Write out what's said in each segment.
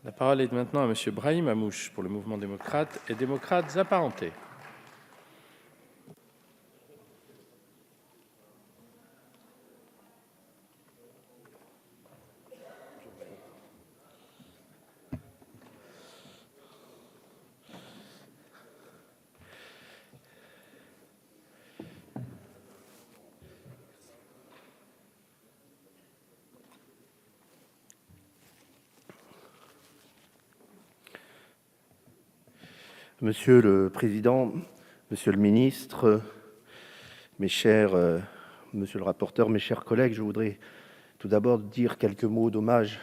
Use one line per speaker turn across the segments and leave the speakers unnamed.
La parole est maintenant à Monsieur Brahim Hamouche pour le mouvement démocrate et démocrates apparentés.
Monsieur le Président, Monsieur le Ministre, Monsieur le rapporteur, mes chers collègues, je voudrais tout d'abord dire quelques mots d'hommage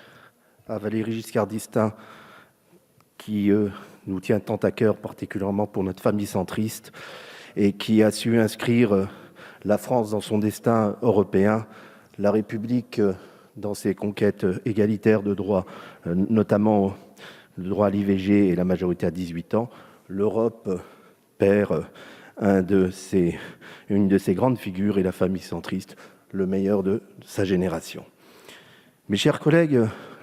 à Valéry Giscard d'Estaing, qui nous tient tant à cœur, particulièrement pour notre famille centriste, et qui a su inscrire la France dans son destin européen, la République dans ses conquêtes égalitaires de droits, notamment le droit à l'IVG et la majorité à 18 ans, l'Europe perd une de ses grandes figures et la famille centriste, le meilleur de sa génération. Mes chers collègues,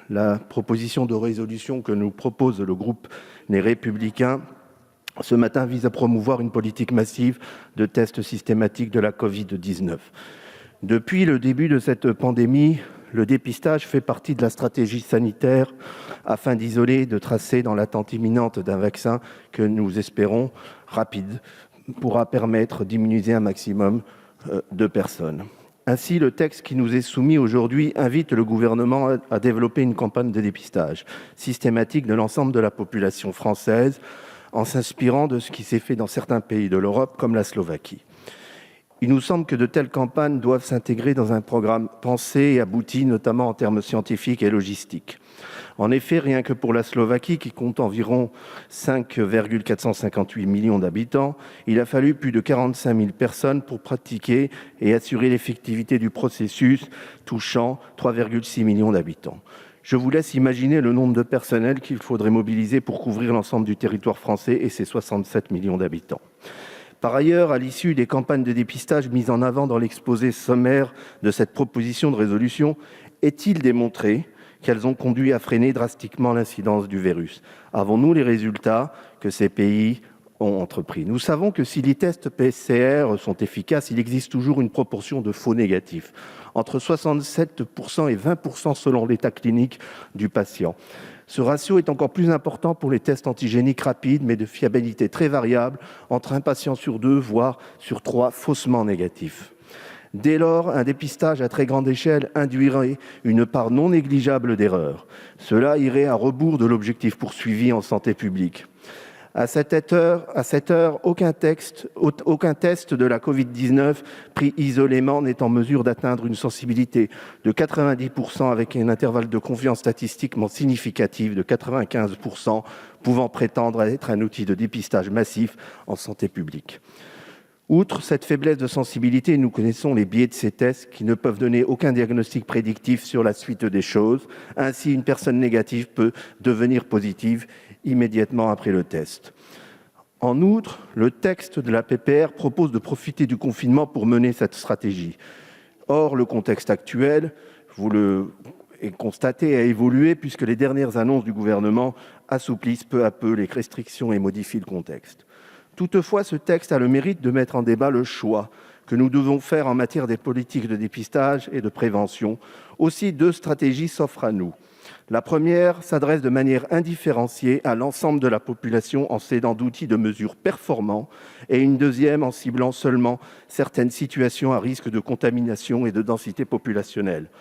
la proposition de résolution que nous propose le groupe Les Républicains ce matin vise à promouvoir une politique massive de tests systématiques de la Covid-19. Depuis le début de cette pandémie, le dépistage fait partie de la stratégie sanitaire afin d'isoler, de tracer dans l'attente imminente d'un vaccin que nous espérons rapide pourra permettre d'immuniser un maximum de personnes. Ainsi, le texte qui nous est soumis aujourd'hui invite le gouvernement à développer une campagne de dépistage systématique de l'ensemble de la population française en s'inspirant de ce qui s'est fait dans certains pays de l'Europe comme la Slovaquie. Il nous semble que de telles campagnes doivent s'intégrer dans un programme pensé et abouti, notamment en termes scientifiques et logistiques. En effet, rien que pour la Slovaquie, qui compte environ 5,458 millions d'habitants, il a fallu plus de 45 000 personnes pour pratiquer et assurer l'effectivité du processus touchant 3,6 millions d'habitants. Je vous laisse imaginer le nombre de personnels qu'il faudrait mobiliser pour couvrir l'ensemble du territoire français et ses 67 millions d'habitants. Par ailleurs, à l'issue des campagnes de dépistage mises en avant dans l'exposé sommaire de cette proposition de résolution, est-il démontré qu'elles ont conduit à freiner drastiquement l'incidence du virus? Avons-nous les résultats que ces pays ont entrepris? Nous savons que si les tests PCR sont efficaces, il existe toujours une proportion de faux négatifs, entre 67% et 20% selon l'état clinique du patient. Ce ratio est encore plus important pour les tests antigéniques rapides, mais de fiabilité très variable, entre un patient sur 2, voire sur 3, faussement négatifs. Dès lors, un dépistage à très grande échelle induirait une part non négligeable d'erreurs. Cela irait à rebours de l'objectif poursuivi en santé publique. À cette heure, aucun test de la Covid-19 pris isolément n'est en mesure d'atteindre une sensibilité de 90% avec un intervalle de confiance statistiquement significatif de 95%, pouvant prétendre être un outil de dépistage massif en santé publique. Outre cette faiblesse de sensibilité, nous connaissons les biais de ces tests qui ne peuvent donner aucun diagnostic prédictif sur la suite des choses. Ainsi, une personne négative peut devenir positive immédiatement après le test. En outre, le texte de la PPR propose de profiter du confinement pour mener cette stratégie. Or, le contexte actuel, vous le constatez, a évolué puisque les dernières annonces du gouvernement assouplissent peu à peu les restrictions et modifient le contexte. Toutefois, ce texte a le mérite de mettre en débat le choix que nous devons faire en matière des politiques de dépistage et de prévention. Aussi, deux stratégies s'offrent à nous. La première s'adresse de manière indifférenciée à l'ensemble de la population en s'aidant d'outils de mesure performants, et une deuxième en ciblant seulement certaines situations à risque de contamination et de densité populationnelle.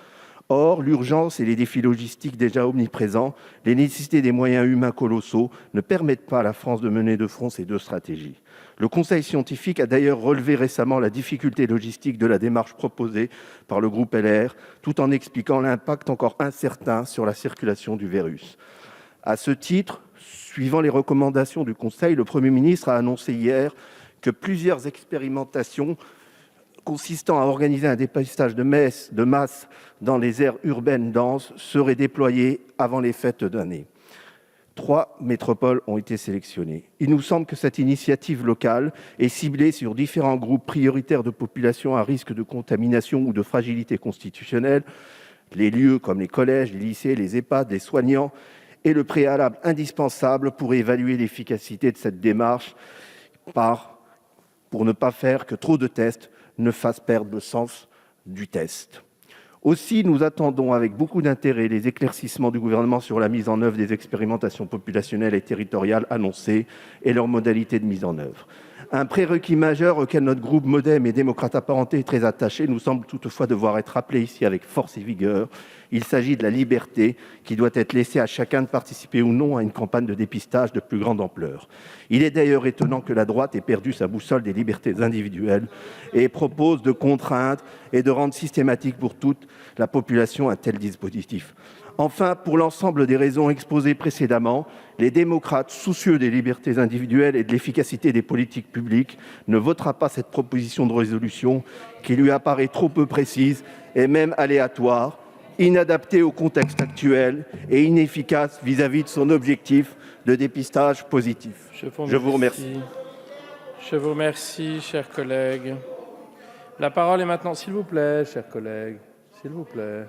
Or, l'urgence et les défis logistiques déjà omniprésents, les nécessités des moyens humains colossaux ne permettent pas à la France de mener de front ces deux stratégies. Le Conseil scientifique a d'ailleurs relevé récemment la difficulté logistique de la démarche proposée par le groupe LR, tout en expliquant l'impact encore incertain sur la circulation du virus. À ce titre, suivant les recommandations du Conseil, le Premier ministre a annoncé hier que plusieurs expérimentations consistant à organiser un dépistage de masse dans les aires urbaines denses seraient déployées avant les fêtes d'année. 3 métropoles ont été sélectionnées. Il nous semble que cette initiative locale est ciblée sur différents groupes prioritaires de population à risque de contamination ou de fragilité constitutionnelle, les lieux comme les collèges, les lycées, les EHPAD, les soignants est le préalable indispensable pour évaluer l'efficacité de cette démarche pour ne pas faire que trop de tests ne fassent perdre le sens du test. Aussi, nous attendons avec beaucoup d'intérêt les éclaircissements du Gouvernement sur la mise en œuvre des expérimentations populationnelles et territoriales annoncées et leurs modalités de mise en œuvre. Un prérequis majeur auquel notre groupe MoDem et Démocrates Apparentés est très attaché nous semble toutefois devoir être rappelé ici avec force et vigueur. Il s'agit de la liberté qui doit être laissée à chacun de participer ou non à une campagne de dépistage de plus grande ampleur. Il est d'ailleurs étonnant que la droite ait perdu sa boussole des libertés individuelles et propose de contraindre et de rendre systématique pour toute la population un tel dispositif. Enfin, pour l'ensemble des raisons exposées précédemment, les démocrates, soucieux des libertés individuelles et de l'efficacité des politiques publiques, ne voteront pas cette proposition de résolution qui lui apparaît trop peu précise et même aléatoire, inadaptée au contexte actuel et inefficace vis-à-vis de son objectif de dépistage positif. Je vous remercie.
Je vous remercie, chers collègues. La parole est maintenant, s'il vous plaît, chers collègues, s'il vous plaît.